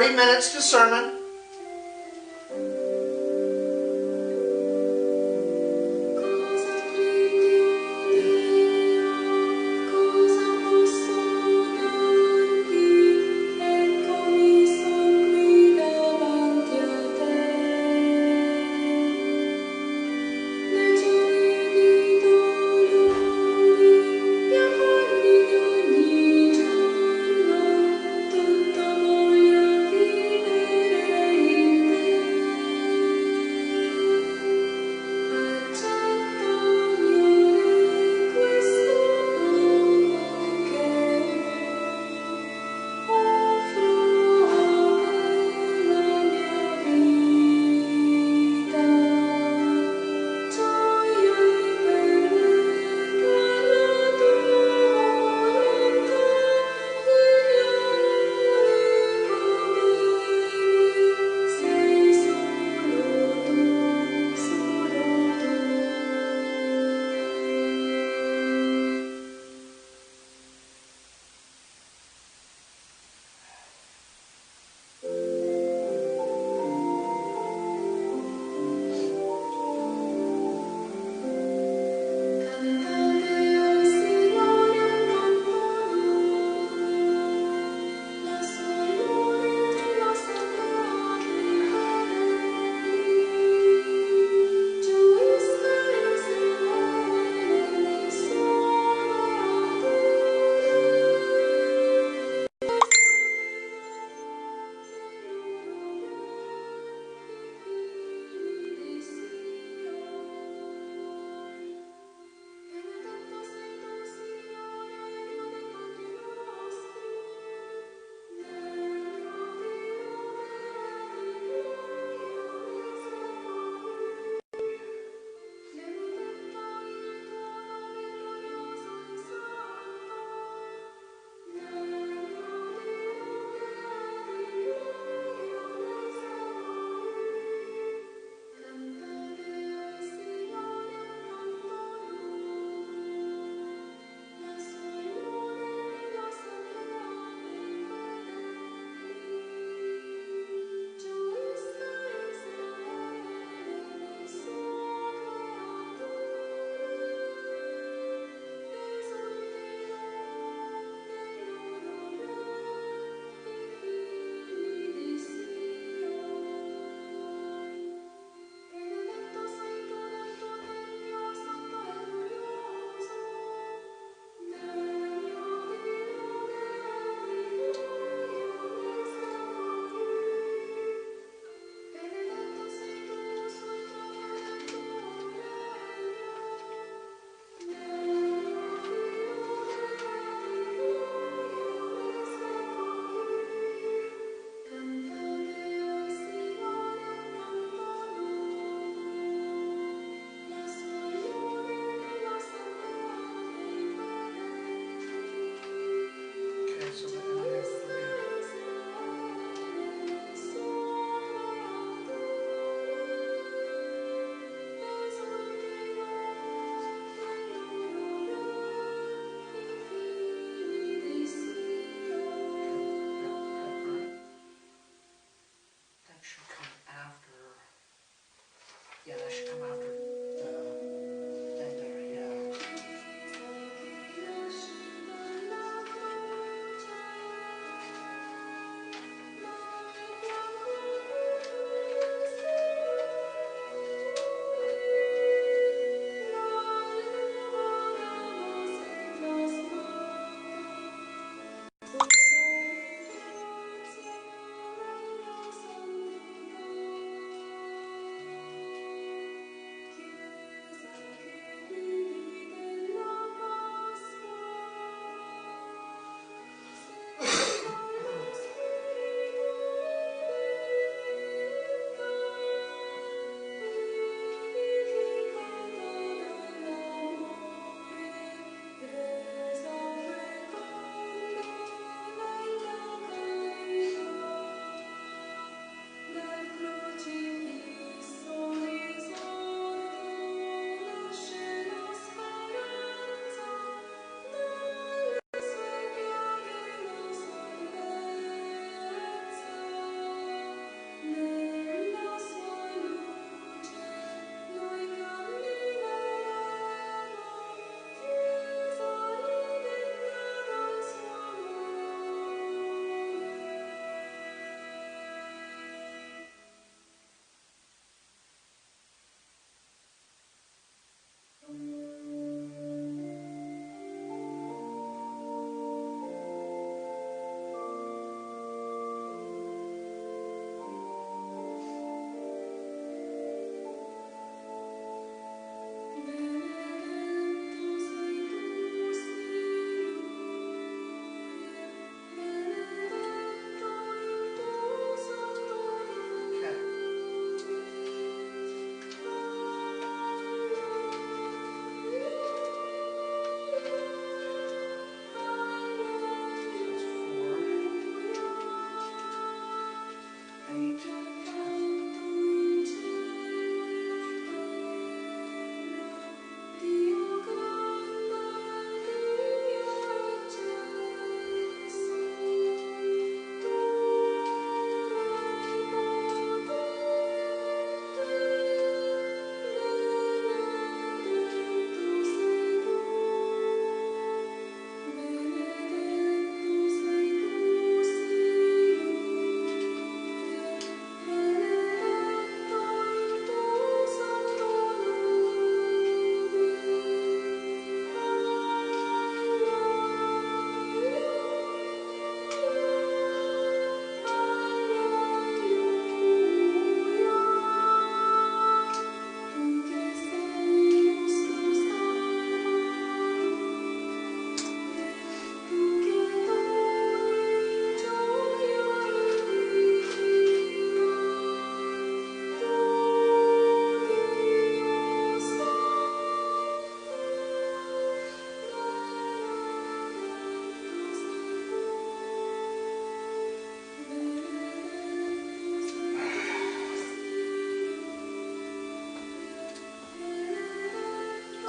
30 minutes to sermon.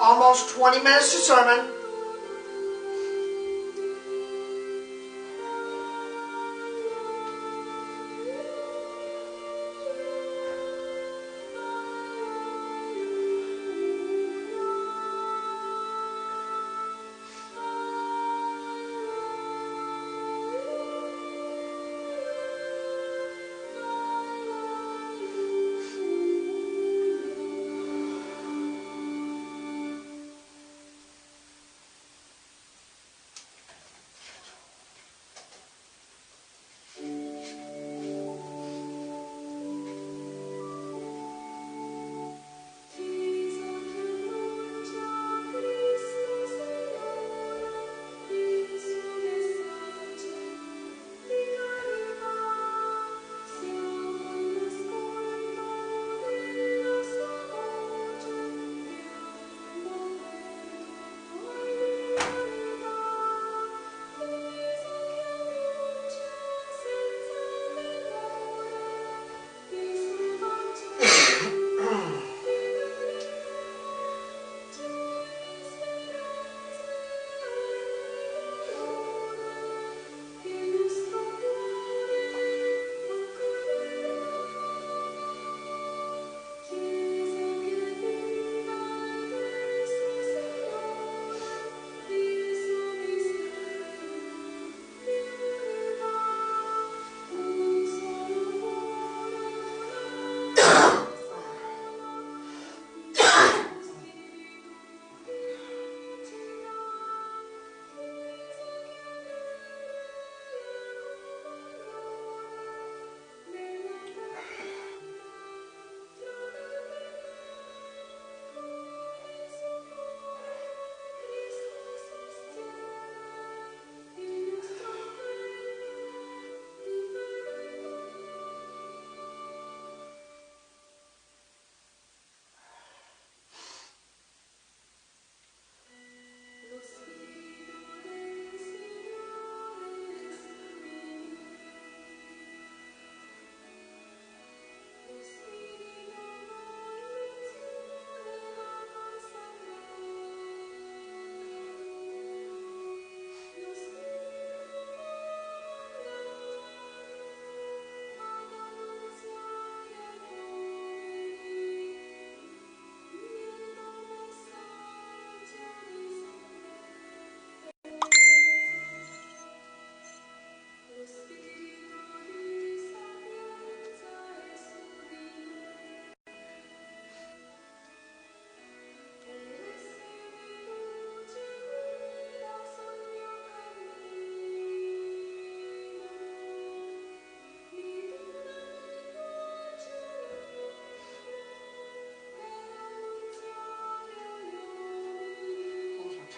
Almost 20 minutes to sermon.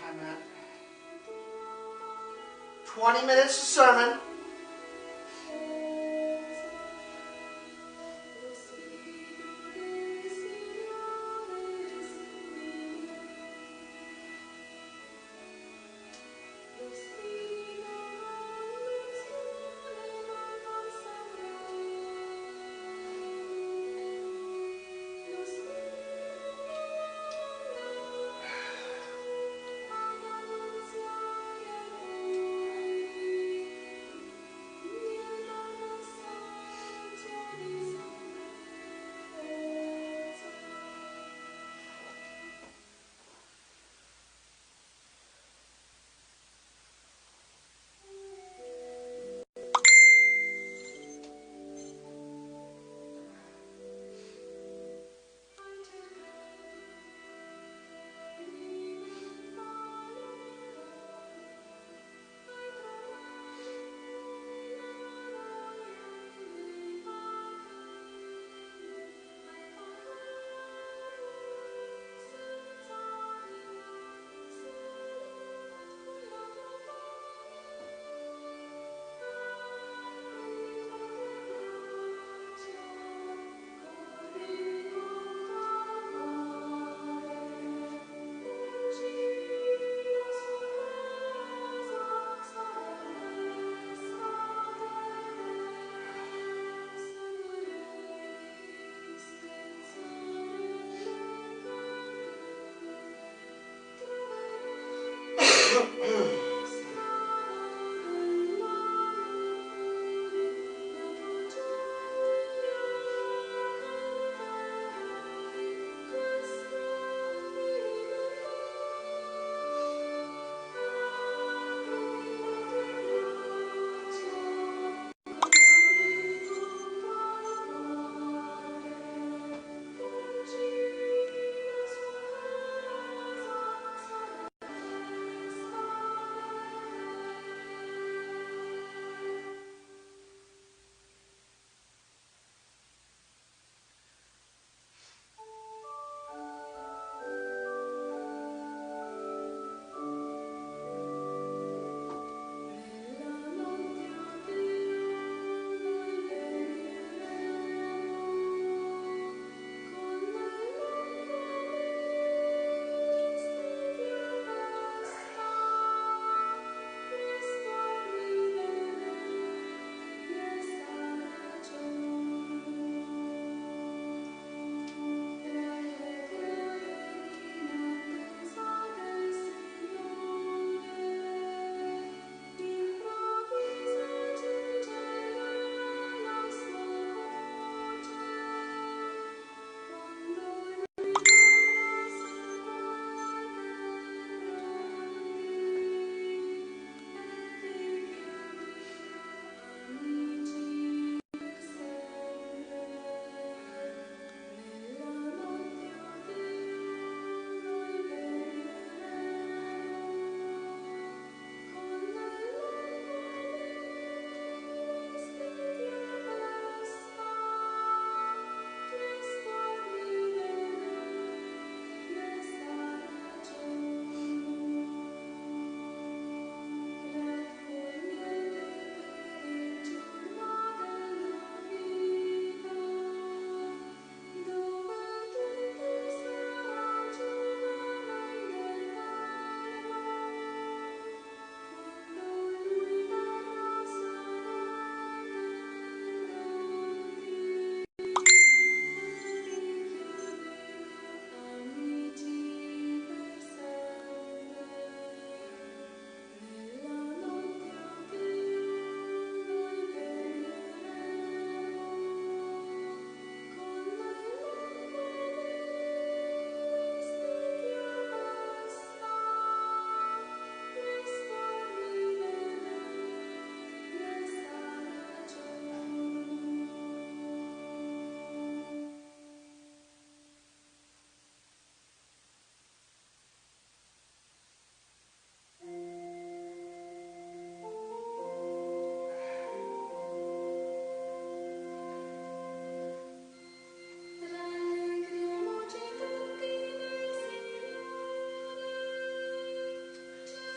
Time at 20 minutes of sermon.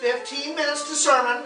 15 minutes to sermon.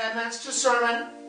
10 minutes to sermon.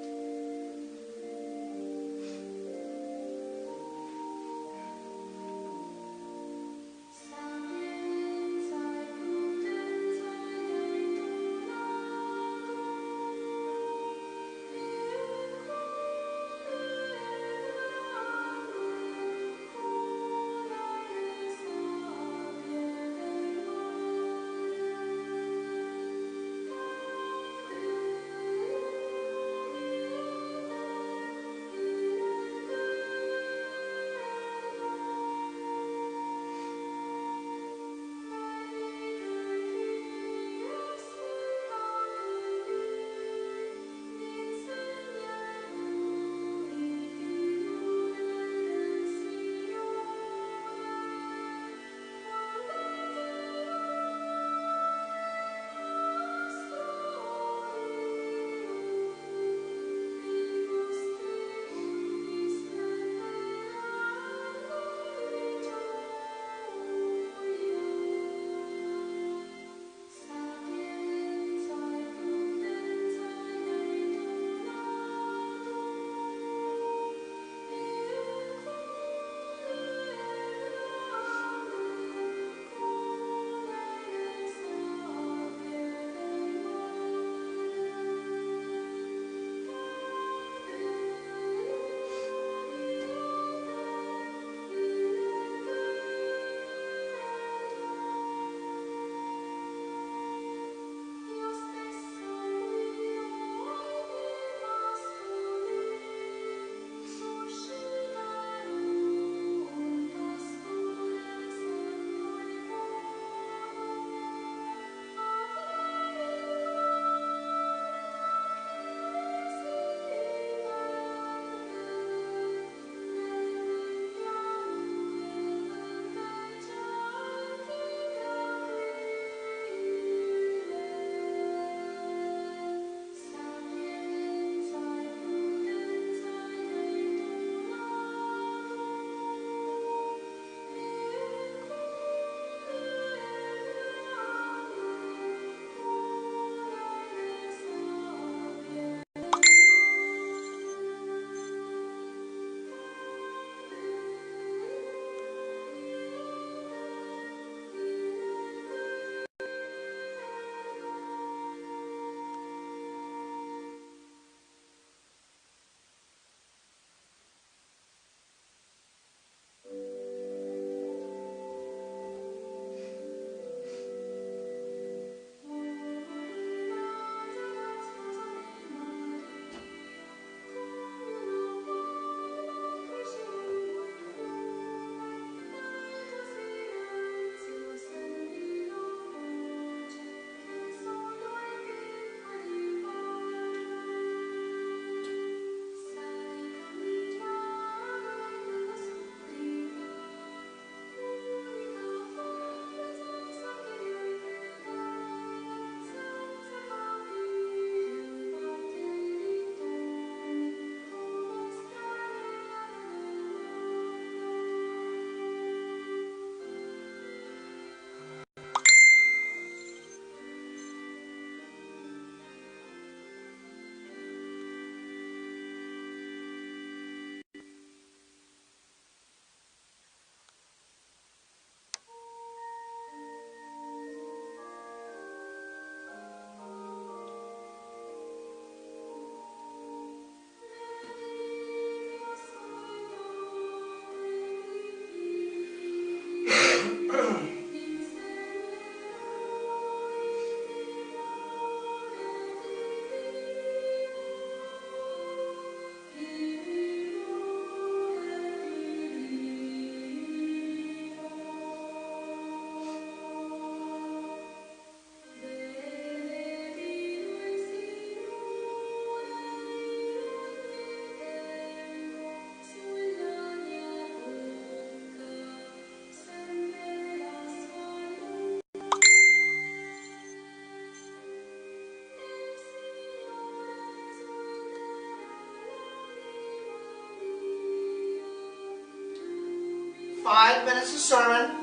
Five minutes of sermon.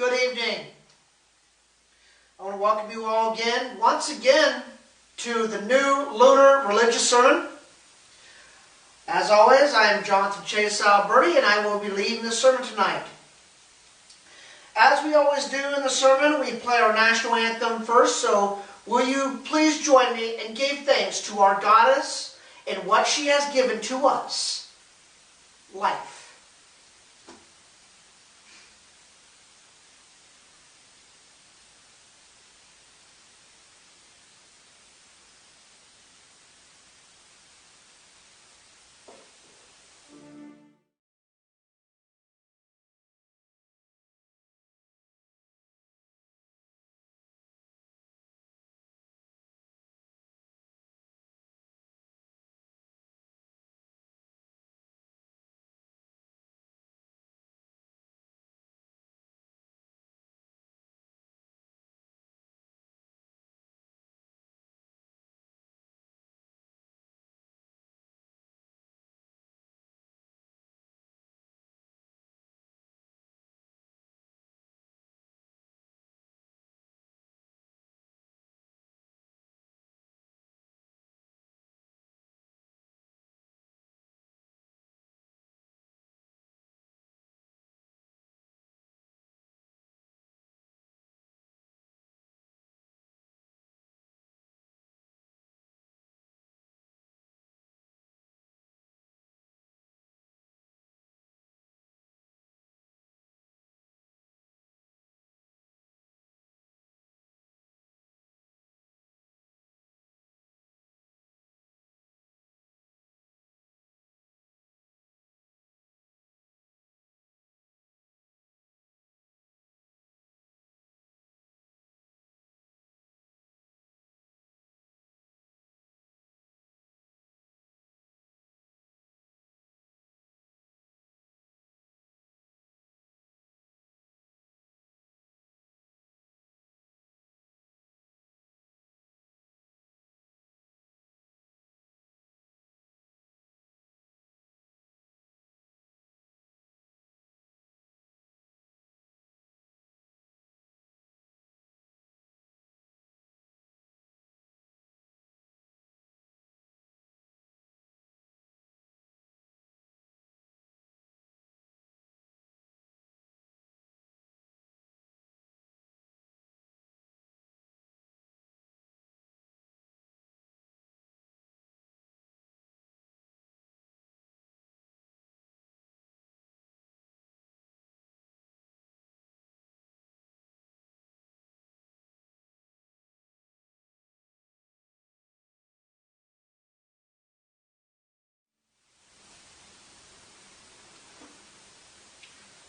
Good evening. I want to welcome you all once again, to the new Lunar Religious Sermon. As always, I am Jonathan Chase Alberti, and I will be leading the sermon tonight. As we always do in the sermon, we play our national anthem first, so will you please join me and give thanks to our Goddess and what she has given to us, life.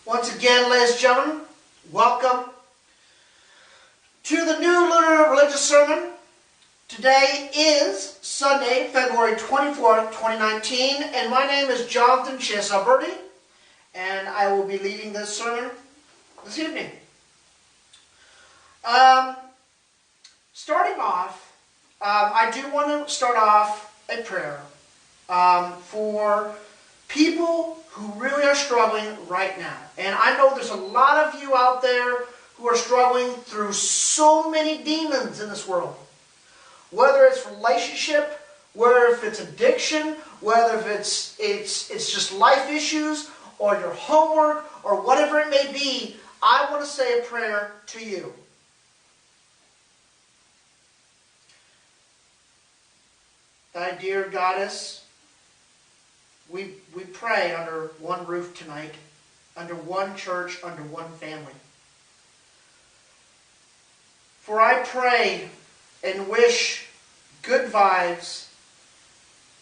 Once again, ladies and gentlemen, welcome to the new Lunar Religious Sermon. Today is Sunday, February 24th, 2019, and my name is Jonathan Chase Alberti, and I will be leading this sermon this evening. Starting off, I do want to start off a prayer for people who really are struggling right now. And I know there's a lot of you out there who are struggling through so many demons in this world. Whether it's relationship, whether if it's addiction, whether if it's just life issues, or your homework, or whatever it may be, I want to say a prayer to you. Thy dear Goddess, we pray under one roof tonight, under one church, under one family. For I pray and wish good vibes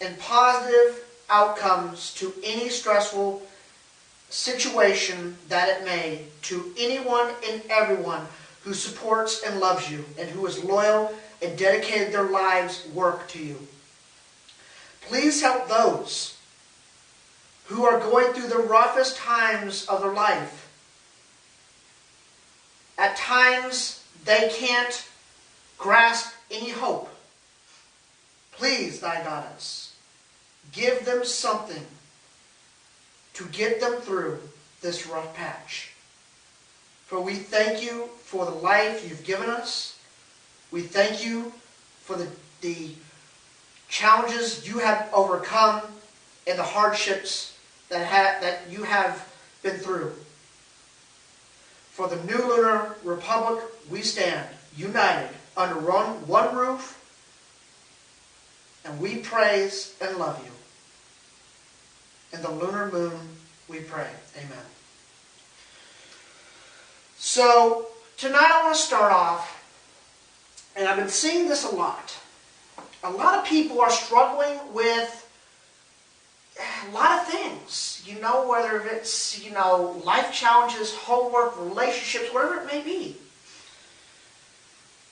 and positive outcomes to any stressful situation that it may, to anyone and everyone who supports and loves you and who is loyal and dedicated their lives' work to you. Please help those who are going through the roughest times of their life. At times, they can't grasp any hope. Please, thy Goddess, give them something to get them through this rough patch. For we thank you for the life you've given us. We thank you for the challenges you have overcome and the hardships that you have been through. For the new lunar republic, we stand united under one roof, and we praise and love you. In the lunar moon, we pray. Amen. So, tonight I want to start off, and I've been seeing this a lot. A lot of people are struggling with a lot of things, whether it's, life challenges, homework, relationships, whatever it may be.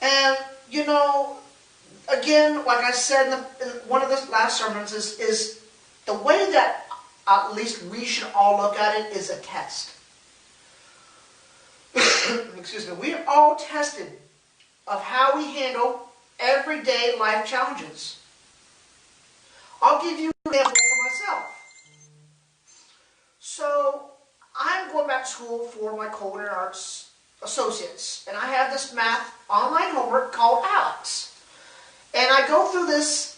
And, again, like I said in one of the last sermons, is the way that at least we should all look at it is a test. Excuse me. We are all tested of how we handle everyday life challenges. I'll give you an example for myself. So, I'm going back to school for my culinary arts associates, and I have this math online homework called ALEKS. And I go through these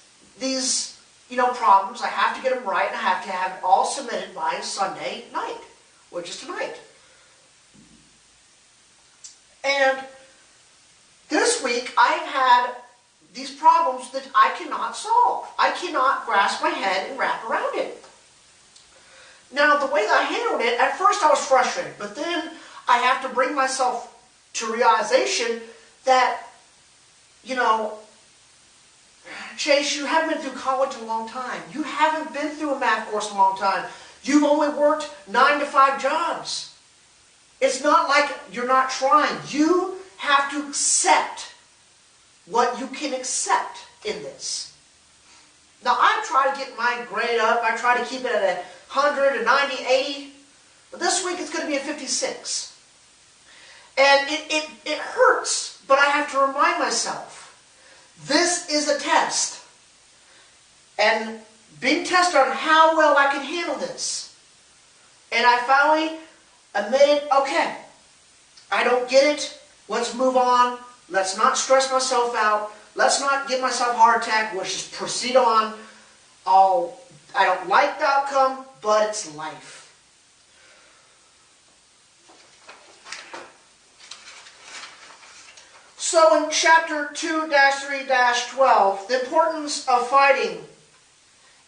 problems. I have to get them right, and I have to have it all submitted by Sunday night, which is tonight. And this week, I've had these problems that I cannot solve. I cannot grasp my head and wrap around it. Now, the way that I handled it, at first I was frustrated, but then I have to bring myself to realization that, Chase, you haven't been through college a long time. You haven't been through a math course a long time. You've only worked 9 to 5 jobs. It's not like you're not trying. You have to accept what you can accept in this. Now, I try to get my grade up. I try to keep it at 100, a 90, 80. But this week it's going to be a 56. And it hurts, but I have to remind myself, this is a test. And being tested on how well I can handle this. And I finally admitted, okay, I don't get it. Let's move on. Let's not stress myself out. Let's not give myself a heart attack. Let's just proceed on. I don't like the outcome, but it's life. So in chapter 2-3-12, the importance of fighting,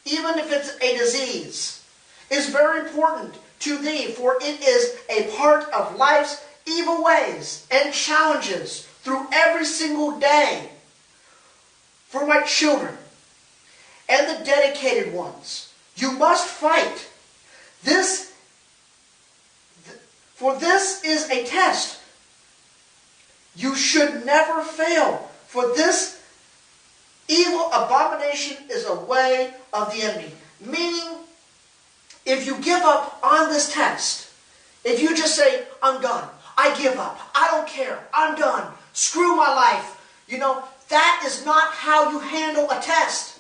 even if it's a disease, is very important to thee, for it is a part of life's evil ways and challenges through every single day. For my children and the dedicated ones, you must fight. For this is a test. You should never fail, for this evil abomination is a way of the enemy. Meaning, if you give up on this test, if you just say, I'm done, I give up, I don't care, I'm done, screw my life, that is not how you handle a test.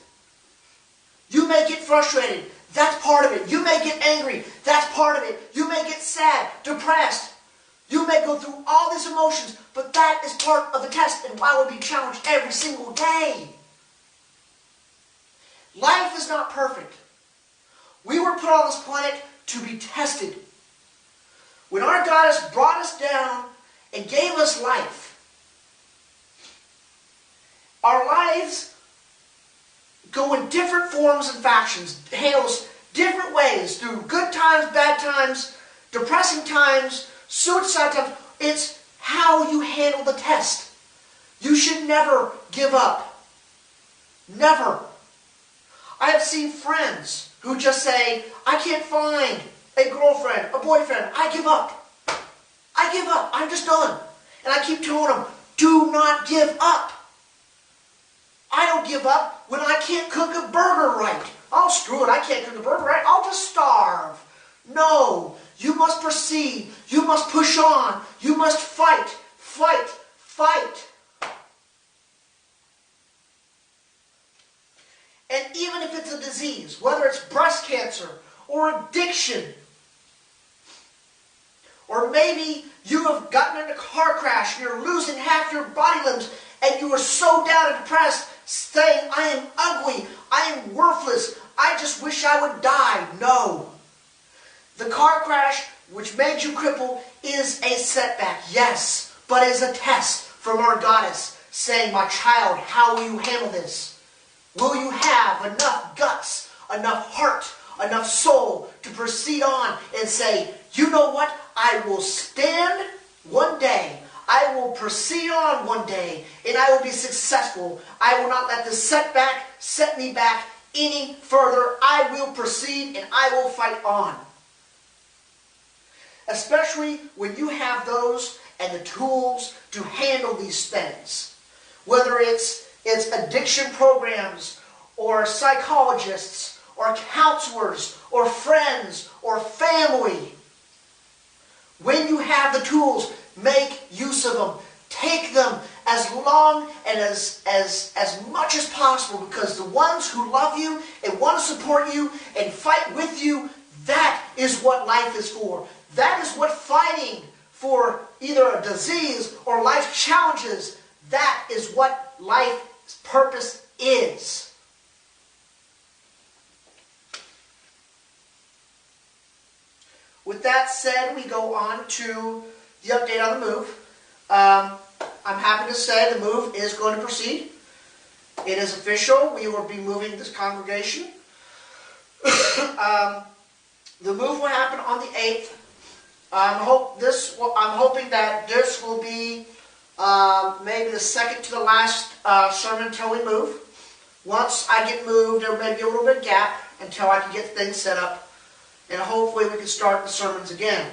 You may get frustrated, that's part of it. You may get angry, that's part of it. You may get sad, depressed. You may go through all these emotions, but that is part of the test, and why would be challenged every single day? Life is not perfect. We were put on this planet to be tested. When our God has brought us down and gave us life, our lives go in different forms and factions, handles different ways, through good times, bad times, depressing times, suicide times. It's how you handle the test. You should never give up. Never. I have seen friends who just say, I can't find a girlfriend, a boyfriend. I give up. I give up. I'm just done. And I keep telling them, do not give up. I don't give up when I can't cook a burger right. Oh, screw it. I can't cook a burger right. I'll just starve. No. You must proceed. You must push on. You must fight. Fight. Fight. And even if it's a disease, whether it's breast cancer or addiction Or maybe you have gotten in a car crash and you're losing half your body limbs and you are so down and depressed, saying, I am ugly, I am worthless, I just wish I would die. No. The car crash which made you crippled is a setback, yes, but is a test from our goddess saying, my child, how will you handle this? Will you have enough guts, enough heart, enough soul to proceed on and say, you know what, I will stand one day, I will proceed on one day, and I will be successful. I will not let this setback set me back any further. I will proceed and I will fight on. Especially when you have those and the tools to handle these things. Whether it's addiction programs, or psychologists, or counselors, or friends, or family. When you have the tools, make use of them. Take them as long and as much as possible, because the ones who love you and want to support you and fight with you, that is what life is for. That is what fighting for either a disease or life challenges, that is what life's purpose is. With that said, we go on to the update on the move. I'm happy to say the move is going to proceed. It is official. We will be moving this congregation. The move will happen on the 8th. I'm hoping that this will be maybe the second to the last sermon until we move. Once I get moved, there may be a little bit of gap until I can get things set up. And hopefully we can start the sermons again.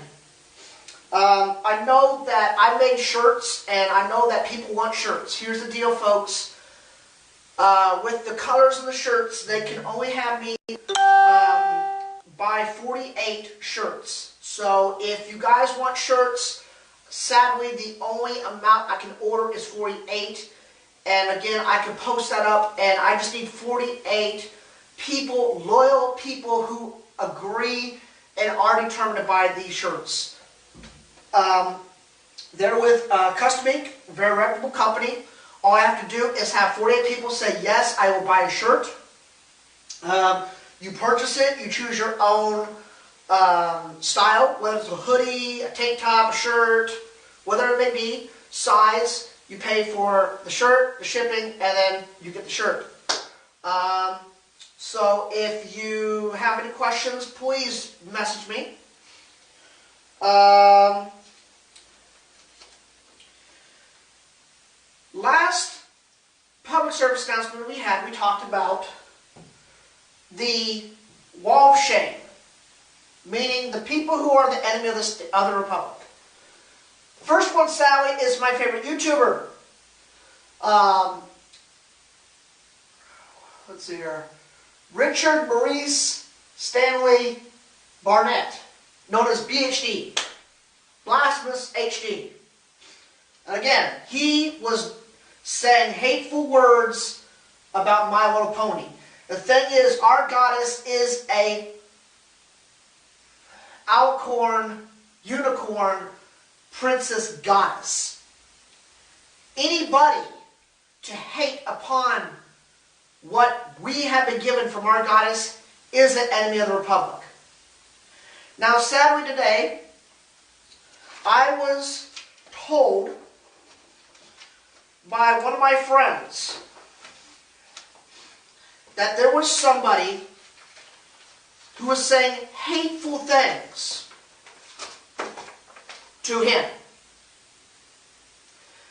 I know that I made shirts, and I know that people want shirts. Here's the deal, folks. With the colors of the shirts, they can only have me buy 48 shirts. So if you guys want shirts, sadly the only amount I can order is 48. And again, I can post that up, and I just need 48 people, loyal people who agree and are determined to buy these shirts. They're with Custom Ink, a very reputable company. All I have to do is have 48 people say, yes, I will buy a shirt. You purchase it, you choose your own style, whether it's a hoodie, a tank top, a shirt, whatever it may be, size. You pay for the shirt, the shipping, and then you get the shirt. So if you have any questions, please message me. Last public service announcement we had, we talked about the wall of shame, meaning the people who are the enemy of the republic. The first one, Sally, is my favorite YouTuber. Let's see here. Richard Maurice Stanley Barnett, known as BHD, Blasphemous HD. And again, he was saying hateful words about My Little Pony. The thing is, our goddess is a alcorn, unicorn, princess goddess. Anybody to hate upon what we have been given from our goddess is an enemy of the republic. Now, sadly today, I was told by one of my friends that there was somebody who was saying hateful things to him.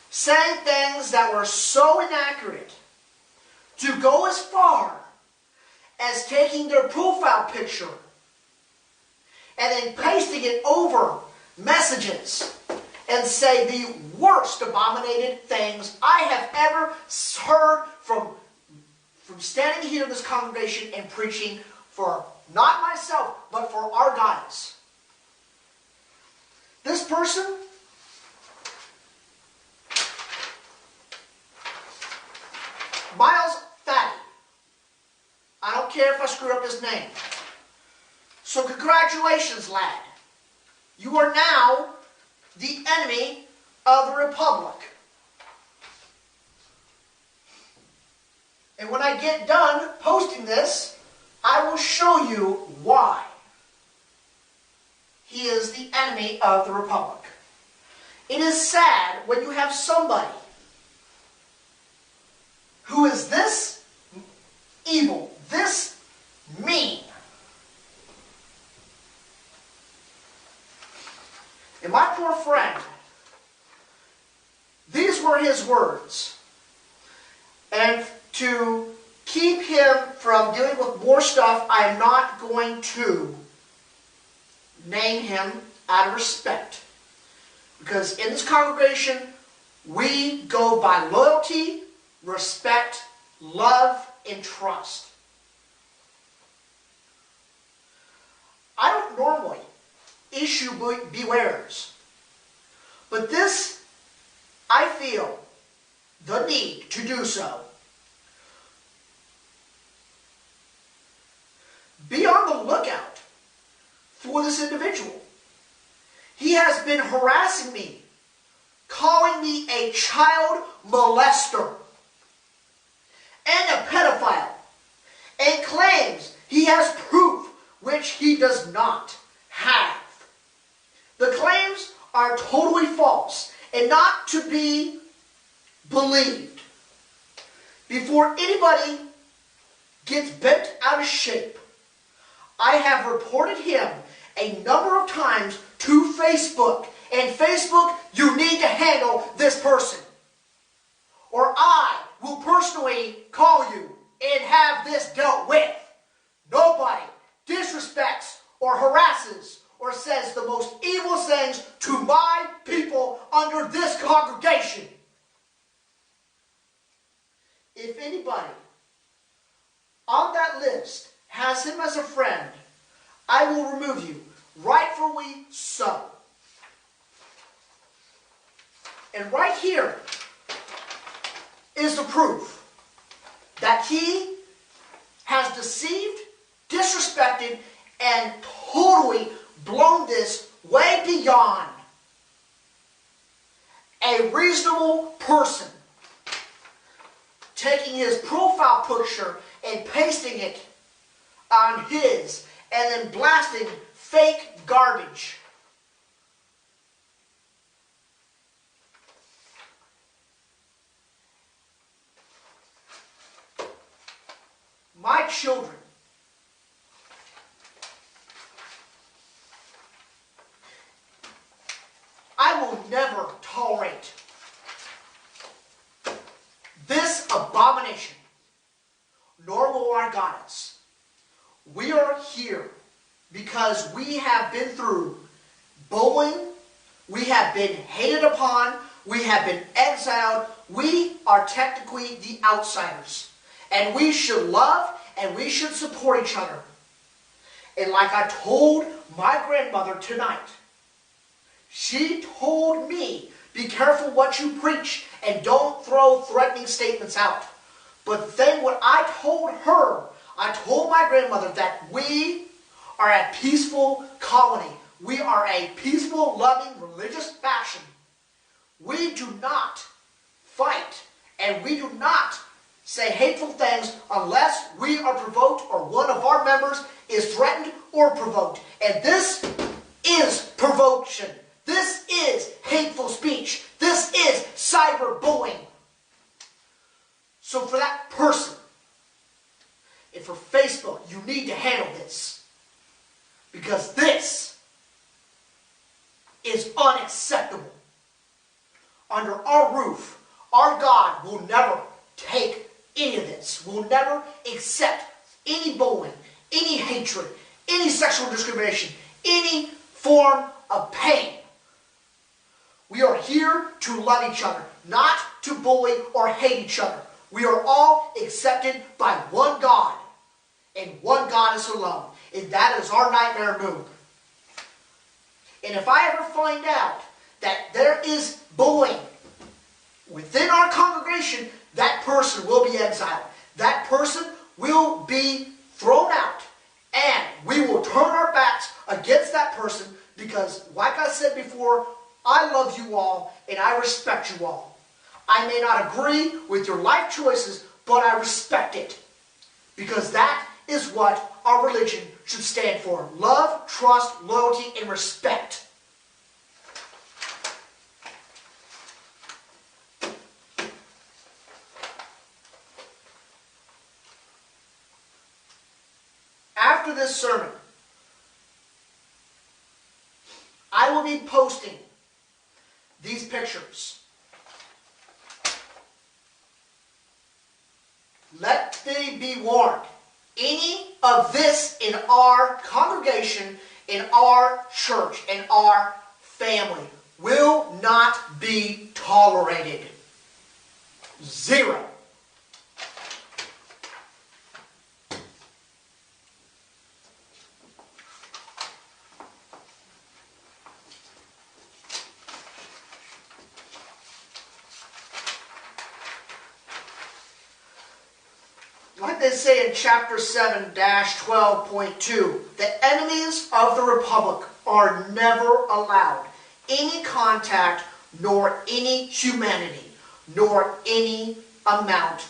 Saying things that were so inaccurate, to go as far as taking their profile picture and then pasting it over messages and say the worst abominated things I have ever heard from standing here in this congregation and preaching for not myself, but for our goddess. This person Miles Fatty. I don't care if I screw up his name. So congratulations, lad. You are now the enemy of the republic. And when I get done posting this, I will show you why he is the enemy of the republic. It is sad when you have somebody who is this evil, this mean. And my poor friend, these were his words. And to keep him from dealing with more stuff, I am not going to name him out of respect. Because in this congregation, we go by loyalty, respect, love, and trust. I don't normally issue bewares, but this, I feel the need to do so. Be on the lookout for this individual. He has been harassing me, calling me a child molester and a pedophile, and claims he has proof which he does not have. The claims are totally false and not to be believed. Before anybody gets bent out of shape, I have reported him a number of times to Facebook. And Facebook, you need to handle this person, or I will personally call you and have this dealt with. Nobody disrespects or harasses or says the most evil things to my people under this congregation. If anybody on that list has him as a friend, I will remove you, rightfully so. And right here is the proof that he has deceived, disrespected, and totally blown this way beyond a reasonable person. Taking his profile picture and pasting it on his, and then blasting fake garbage. My children, I will never tolerate this abomination, nor will our goddess. We are here because we have been through bullying, we have been hated upon, we have been exiled. We are technically the outsiders. And we should love and we should support each other. And like I told my grandmother tonight, she told me, be careful what you preach and don't throw threatening statements out. But then what I told her, I told my grandmother that we are a peaceful colony. We are a peaceful, loving, religious faction. We do not fight and we do not say hateful things unless we are provoked or one of our members is threatened or provoked. And this is provocation. This is hateful speech. This is cyberbullying. So for that person and for Facebook, you need to handle this. Because this is unacceptable. Under our roof, our God will never take any of this. Will never accept any bullying, any hatred, any sexual discrimination, any form of pain. We are here to love each other, not to bully or hate each other. We are all accepted by one God, and one goddess alone. And that is our nightmare moon. And if I ever find out that there is bullying within our congregation, that person will be exiled. That person will be thrown out. And we will turn our backs against that person because, like I said before, I love you all, and I respect you all. I may not agree with your life choices, but I respect it. Because that is what our religion should stand for. Love, trust, loyalty, and respect. After this sermon, I will be posting these pictures. Let thee be warned. Any of this in our congregation, in our church, in our family will not be tolerated. Zero. Like they say in chapter 7-12.2, the enemies of the Republic are never allowed any contact, nor any humanity, nor any amount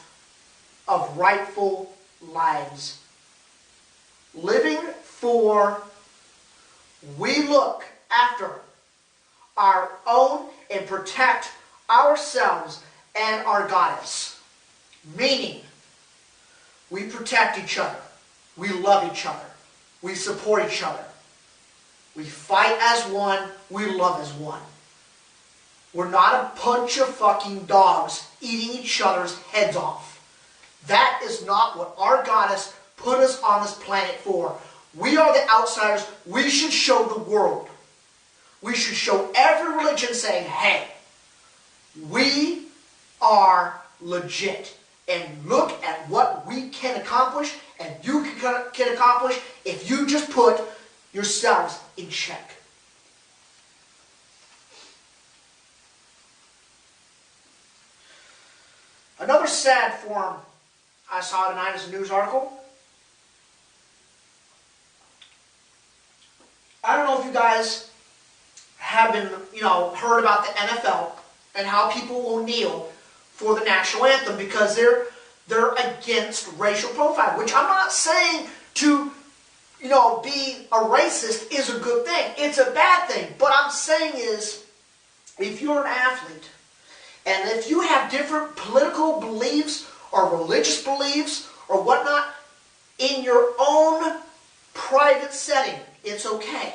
of rightful lives. Living for, we look after our own and protect ourselves and our goddess. Meaning, we protect each other. We love each other. We support each other. We fight as one. We love as one. We're not a bunch of fucking dogs eating each other's heads off. That is not what our goddess put us on this planet for. We are the outsiders. We should show the world. We should show every religion saying, hey, we are legit. And look at what we can accomplish and you can accomplish if you just put yourselves in check. Another sad form I saw tonight is a news article. I don't know if you guys have been, heard about the NFL and how people will kneel for the national anthem because they're against racial profiling, which I'm not saying to, be a racist is a good thing. It's a bad thing. But I'm saying is, if you're an athlete, and if you have different political beliefs or religious beliefs or whatnot, in your own private setting, it's okay.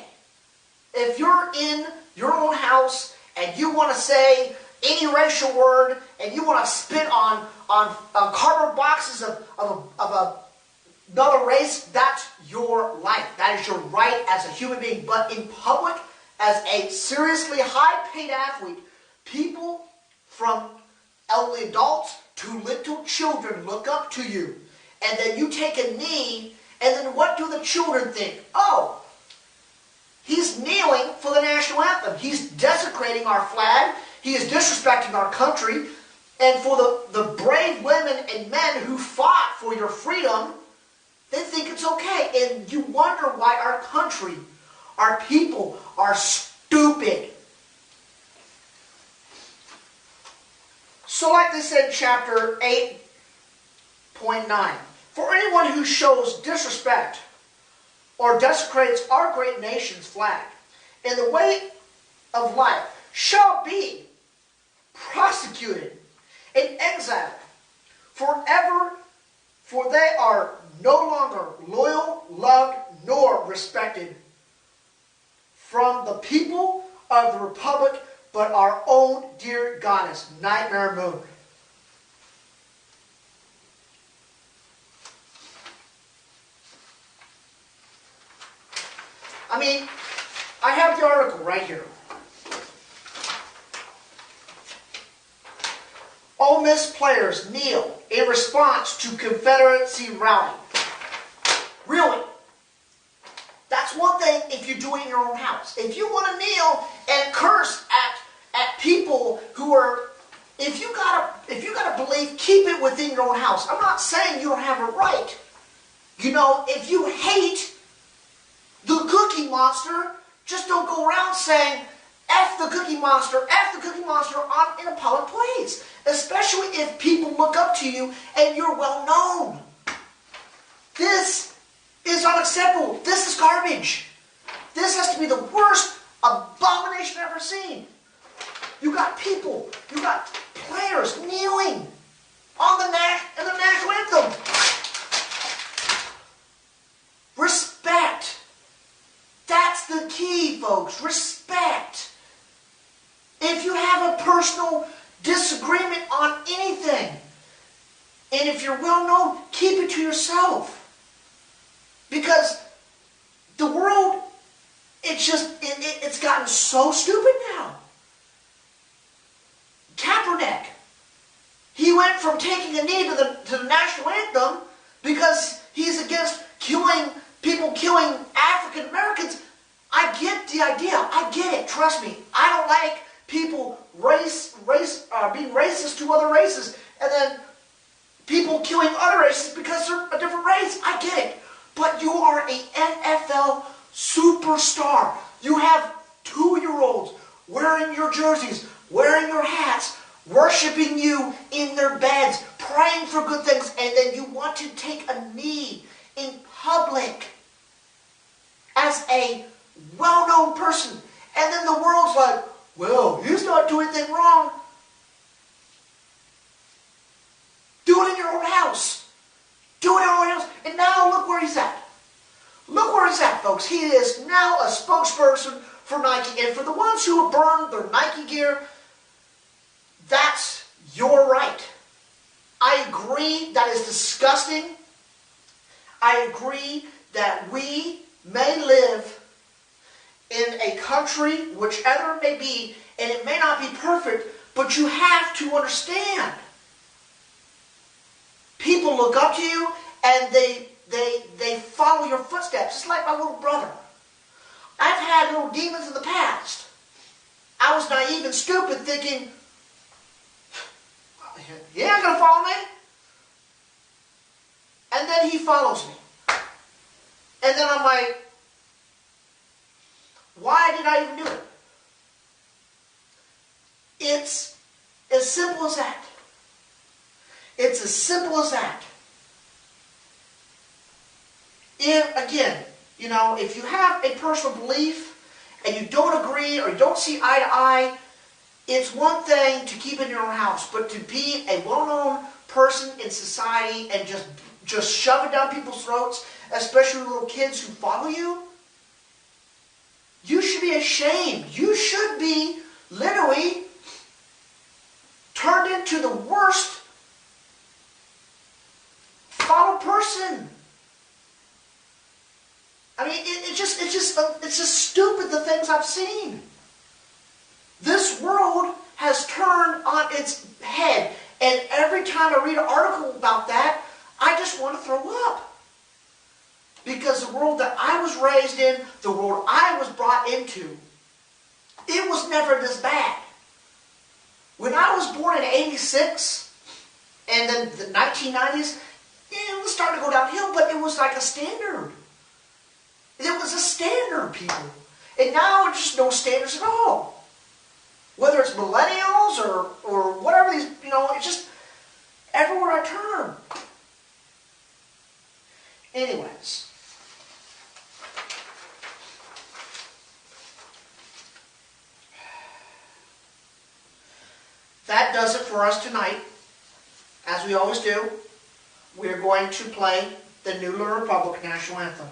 If you're in your own house and you want to say any racial word and you want to spit on cardboard boxes of another race, that's your life. That is your right as a human being. But in public, as a seriously high-paid athlete, people from elderly adults to little children look up to you. And then you take a knee, and then what do the children think? Oh, he's kneeling for the national anthem. He's desecrating our flag. He is disrespecting our country. And for the brave women and men who fought for your freedom, they think it's okay. And you wonder why our country, our people, are stupid. So like they said in chapter 8.9, for anyone who shows disrespect or desecrates our great nation's flag in the way of life shall be prosecuted and exiled forever, for they are no longer loyal, loved, nor respected from the people of the Republic, but our own dear goddess, Nightmare Moon. I mean, I have the article right here. Ole Miss players kneel in response to Confederacy rally. Really? That's one thing if you do it in your own house. If you want to kneel and curse at people who are, if you got a belief, keep it within your own house. I'm not saying you don't have a right. If you hate the Cookie Monster, just don't go around saying F the Cookie Monster, F the Cookie Monster in a public place. Especially if people look up to you and you're well known. This is unacceptable. This is garbage. This has to be the worst abomination I've ever seen. You got people, you got players kneeling on the national anthem. Respect. That's the key, folks. Respect. If you have a personal disagreement on anything, and if you're well known, keep it to yourself. Because the world, it's gotten so stupid now. Kaepernick, he went from taking a knee to the national anthem because he's against people killing African Americans. I get the idea. I get it. Trust me. I don't like people being racist to other races, and then people killing other races because they're a different race. I get it. But you are an NFL superstar. You have 2-year-olds wearing your jerseys, wearing your hats, worshiping you in their beds, praying for good things, and then you want to take a knee in public as a well-known person. And then the world's like, well, he's not doing anything wrong. Do it in your own house. Do it in your own house. And now look where he's at. Look where he's at, folks. He is now a spokesperson for Nike. And for the ones who have burned their Nike gear, that's your right. I agree that is disgusting. I agree that we may live in a country, whichever it may be, and it may not be perfect, but you have to understand. People look up to you and they follow your footsteps. It's like my little brother. I've had little demons in the past. I was naive and stupid thinking, he ain't going to follow me. And then he follows me. And then I'm like, why did I even do it? It's as simple as that. It's as simple as that. Again, if you have a personal belief and you don't agree or you don't see eye to eye, it's one thing to keep it in your own house, but to be a well-known person in society and just shove it down people's throats, especially little kids who follow you, you should be ashamed. You should be literally turned into the worst foul person. I mean, it's just stupid, the things I've seen. This world has turned on its head, and every time I read an article about that, I just want to throw up. Because the world that I was raised in, the world I was brought into, it was never this bad. When I was born in '86, and then the 1990s, it was starting to go downhill, but it was like a standard. It was a standard, people. And now there's just no standards at all. Whether it's millennials or whatever these, it's just everywhere I turn. Anyways. That does it for us tonight. As we always do, we are going to play the New Learner Republic National Anthem.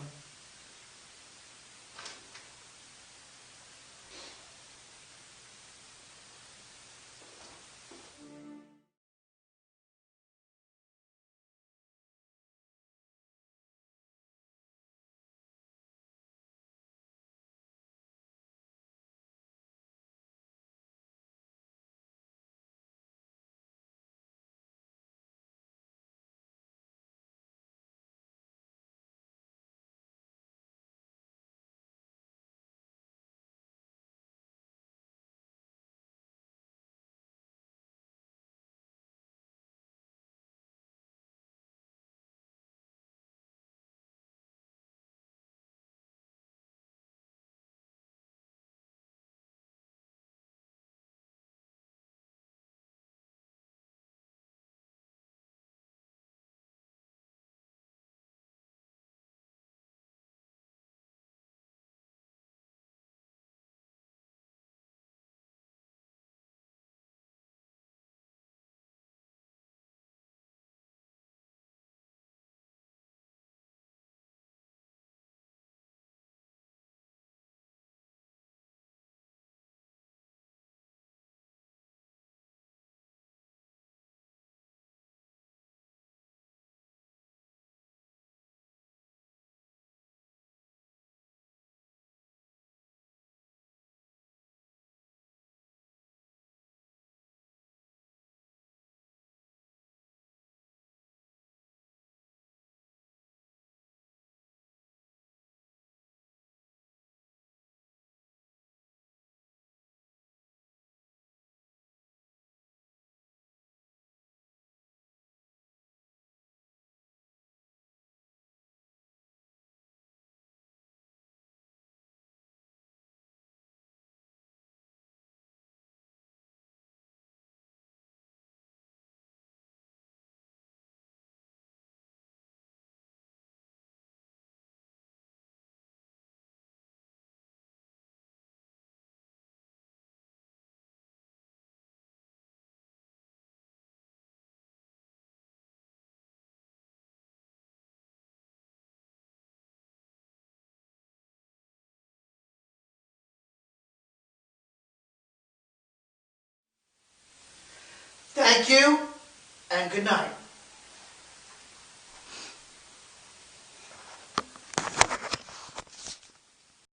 Thank you, and good night.